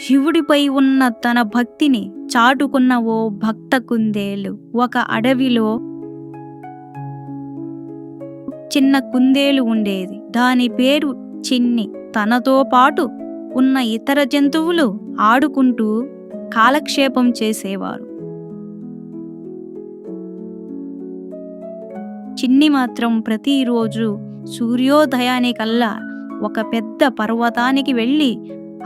శివుడిపై ఉన్న తన భక్తిని చాటుకున్న ఓ భక్త కుందేలు. ఒక అడవిలో చిన్న కుందేలు ఉండేది. దాని పేరు చిన్ని. తనతో పాటు ఉన్న ఇతర జంతువులు ఆడుకుంటూ కాలక్షేపం చేసేవారు. చిన్ని మాత్రం ప్రతిరోజు సూర్యోదయానికల్లా ఒక పెద్ద పర్వతానికి వెళ్ళి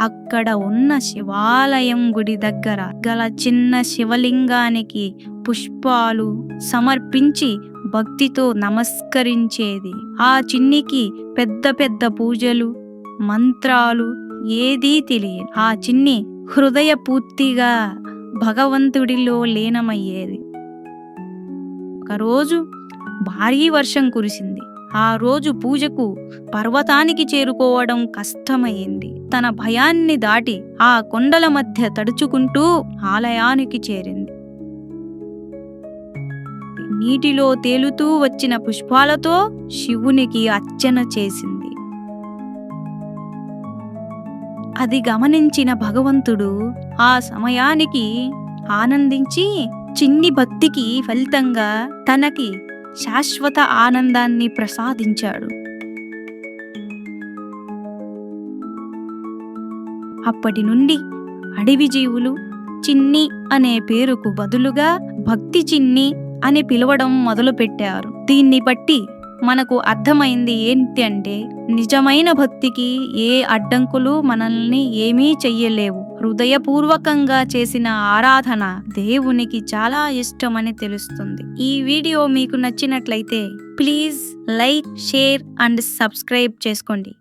అక్కడ ఉన్న శివాలయం గుడి దగ్గర గల చిన్న శివలింగానికి పుష్పాలు సమర్పించి భక్తితో నమస్కరించేది. ఆ చిన్నికి పెద్ద పెద్ద పూజలు, మంత్రాలు ఏదీ తెలియదు. ఆ చిన్ని హృదయ పూర్తిగా భగవంతుడిలో లీనమయ్యేది. ఒకరోజు భారీ వర్షం కురిసింది. ఆ రోజు పూజకు పర్వతానికి చేరుకోవడం కష్టమైంది. తన భయాన్ని దాటి ఆ కొండల మధ్య తడుచుకుంటూ ఆలయానికి చేరింది. నీటిలో తేలుతూ వచ్చిన పుష్పాలతో శివునికి అర్చన చేసింది. అది గమనించిన భగవంతుడు ఆ సమయానికి ఆనందించి చిన్ని భక్తికి ఫలితంగా తనకి శాశ్వత ఆనందాన్ని ప్రసాదించాడు. అప్పటి నుండి అడవి జీవులు చిన్ని అనే పేరుకు బదులుగా భక్తి చిన్ని అని పిలవడం మొదలుపెట్టారు. దీన్ని బట్టి మనకు అర్థమైంది ఏంటంటే, నిజమైన భక్తికి ఏ అడ్డంకులు మనల్ని ఏమీ చెయ్యలేవు. హృదయపూర్వకంగా చేసిన ఆరాధన దేవునికి చాలా ఇష్టమని తెలుస్తుంది. ఈ వీడియో మీకు నచ్చినట్లయితే please like, share and subscribe చేసుకోండి.